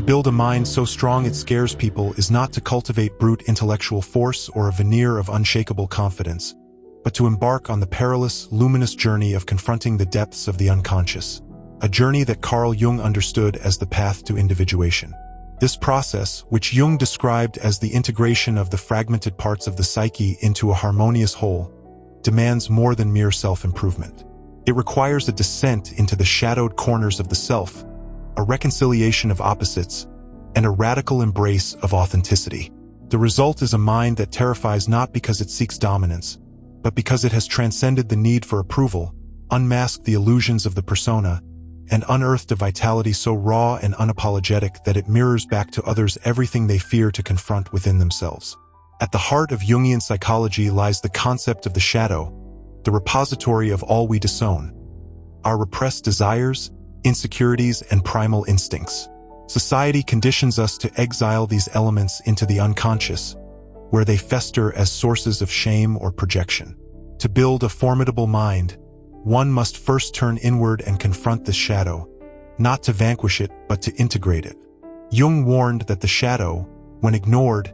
To build a mind so strong it scares people is not to cultivate brute intellectual force or a veneer of unshakable confidence, but to embark on the perilous, luminous journey of confronting the depths of the unconscious, a journey that Carl Jung understood as the path to individuation. This process, which Jung described as the integration of the fragmented parts of the psyche into a harmonious whole, demands more than mere self-improvement. It requires a descent into the shadowed corners of the self, a reconciliation of opposites, and a radical embrace of authenticity. The result is a mind that terrifies not because it seeks dominance, but because it has transcended the need for approval, unmasked the illusions of the persona, and unearthed a vitality so raw and unapologetic that it mirrors back to others everything they fear to confront within themselves. At the heart of Jungian psychology lies the concept of the shadow, the repository of all we disown, our repressed desires, insecurities, and primal instincts. Society conditions us to exile these elements into the unconscious, where they fester as sources of shame or projection. To build a formidable mind, one must first turn inward and confront this shadow, not to vanquish it, but to integrate it. Jung warned that the shadow, when ignored,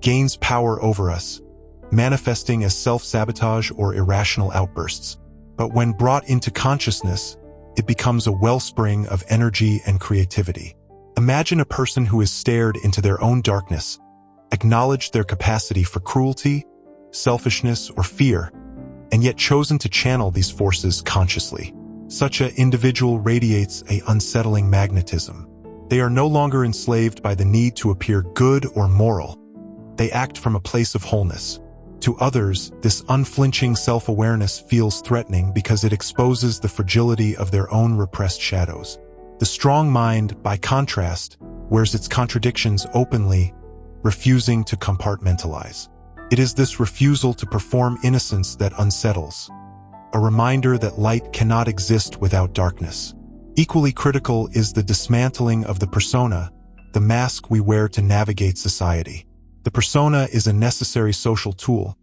gains power over us, manifesting as self-sabotage or irrational outbursts. But when brought into consciousness, it becomes a wellspring of energy and creativity. Imagine a person who has stared into their own darkness, acknowledged their capacity for cruelty, selfishness, or fear, and yet chosen to channel these forces consciously. Such an individual radiates an unsettling magnetism. They are no longer enslaved by the need to appear good or moral. They act from a place of wholeness. To others, this unflinching self-awareness feels threatening because it exposes the fragility of their own repressed shadows. The strong mind, by contrast, wears its contradictions openly, refusing to compartmentalize. It is this refusal to perform innocence that unsettles, a reminder that light cannot exist without darkness. Equally critical is the dismantling of the persona, the mask we wear to navigate society. The persona is a necessary social tool,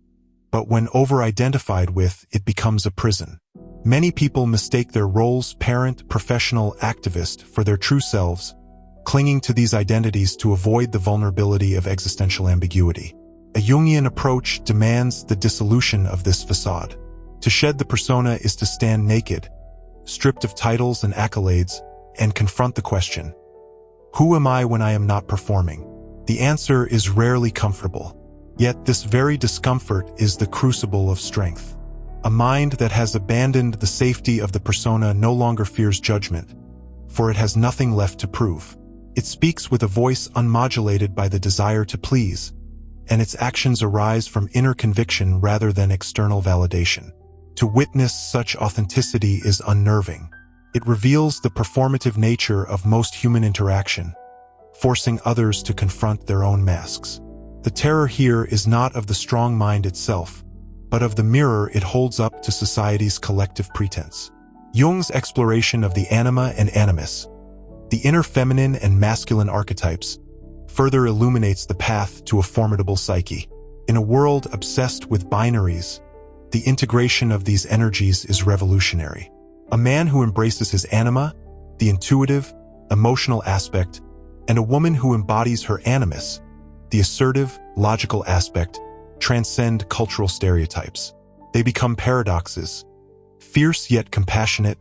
but when over-identified with, it becomes a prison. Many people mistake their roles, parent, professional, activist, for their true selves, clinging to these identities to avoid the vulnerability of existential ambiguity. A Jungian approach demands the dissolution of this façade. To shed the persona is to stand naked, stripped of titles and accolades, and confront the question, who am I when I am not performing? The answer is rarely comfortable. Yet this very discomfort is the crucible of strength. A mind that has abandoned the safety of the persona no longer fears judgment, for it has nothing left to prove. It speaks with a voice unmodulated by the desire to please, and its actions arise from inner conviction rather than external validation. To witness such authenticity is unnerving. It reveals the performative nature of most human interaction, forcing others to confront their own masks. The terror here is not of the strong mind itself, but of the mirror it holds up to society's collective pretense. Jung's exploration of the anima and animus, the inner feminine and masculine archetypes, further illuminates the path to a formidable psyche. In a world obsessed with binaries, the integration of these energies is revolutionary. A man who embraces his anima, the intuitive, emotional aspect, and a woman who embodies her animus, the assertive, logical aspect, transcend cultural stereotypes. They become paradoxes, fierce yet compassionate,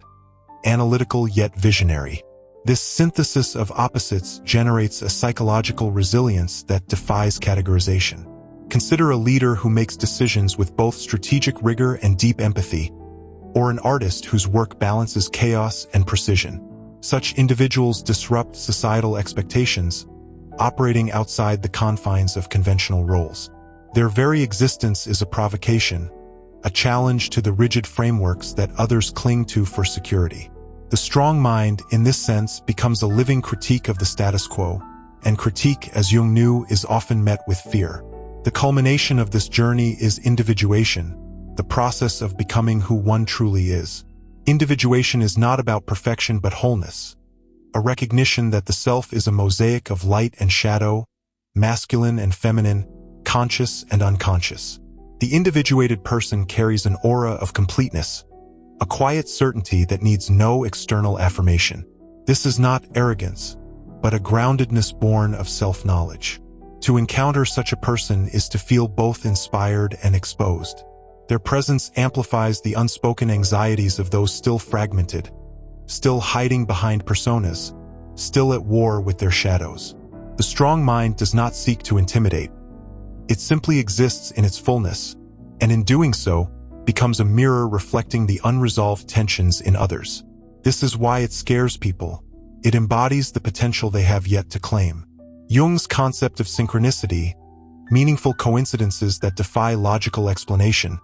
analytical yet visionary. This synthesis of opposites generates a psychological resilience that defies categorization. Consider a leader who makes decisions with both strategic rigor and deep empathy, or an artist whose work balances chaos and precision. Such individuals disrupt societal expectations, operating outside the confines of conventional roles. Their very existence is a provocation, a challenge to the rigid frameworks that others cling to for security. The strong mind, in this sense, becomes a living critique of the status quo, and critique, as Jung knew, is often met with fear. The culmination of this journey is individuation, the process of becoming who one truly is. Individuation is not about perfection but wholeness, a recognition that the self is a mosaic of light and shadow, masculine and feminine, conscious and unconscious. The individuated person carries an aura of completeness, a quiet certainty that needs no external affirmation. This is not arrogance. but a groundedness born of self-knowledge. To encounter such a person is to feel both inspired and exposed. Their presence amplifies the unspoken anxieties of those still fragmented, still hiding behind personas, still at war with their shadows. The strong mind does not seek to intimidate. It simply exists in its fullness, and in doing so, becomes a mirror reflecting the unresolved tensions in others. This is why it scares people. It embodies the potential they have yet to claim. Jung's concept of synchronicity, meaningful coincidences that defy logical explanation,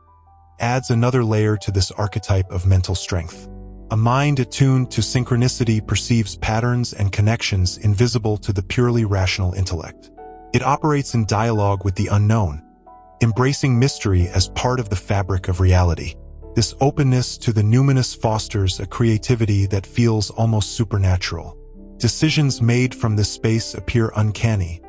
adds another layer to this archetype of mental strength. A mind attuned to synchronicity perceives patterns and connections invisible to the purely rational intellect. It operates in dialogue with the unknown, embracing mystery as part of the fabric of reality. This openness to the numinous fosters a creativity that feels almost supernatural. Decisions made from this space appear uncanny,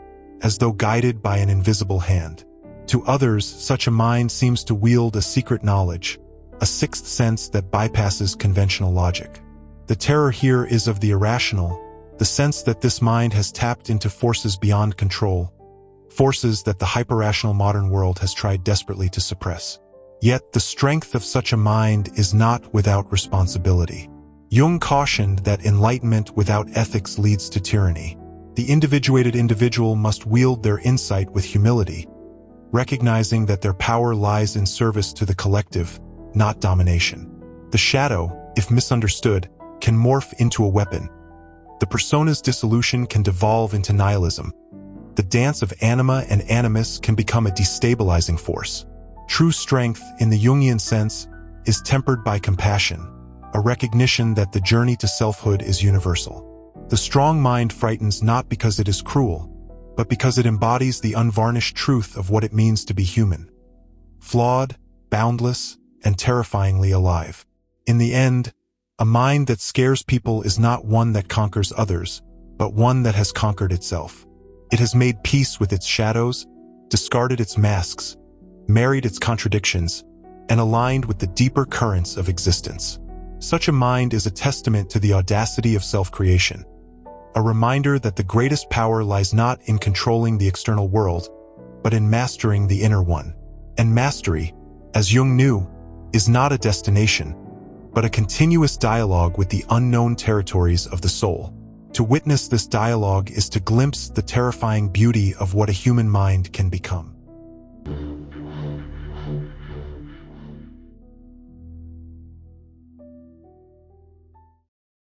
as though guided by an invisible hand. To others, such a mind seems to wield a secret knowledge, a sixth sense that bypasses conventional logic. The terror here is of the irrational, the sense that this mind has tapped into forces beyond control, forces that the hyperrational modern world has tried desperately to suppress. Yet the strength of such a mind is not without responsibility. Jung cautioned that enlightenment without ethics leads to tyranny. The individuated individual must wield their insight with humility, recognizing that their power lies in service to the collective, not domination. The shadow, if misunderstood, can morph into a weapon. The persona's dissolution can devolve into nihilism. The dance of anima and animus can become a destabilizing force. True strength, in the Jungian sense, is tempered by compassion, a recognition that the journey to selfhood is universal. The strong mind frightens not because it is cruel, but because it embodies the unvarnished truth of what it means to be human. Flawed, boundless, and terrifyingly alive. In the end, a mind that scares people is not one that conquers others, but one that has conquered itself. It has made peace with its shadows, discarded its masks, married its contradictions, and aligned with the deeper currents of existence. Such a mind is a testament to the audacity of self-creation, a reminder that the greatest power lies not in controlling the external world, but in mastering the inner one. And mastery, as Jung knew, is not a destination, but a continuous dialogue with the unknown territories of the soul. To witness this dialogue is to glimpse the terrifying beauty of what a human mind can become.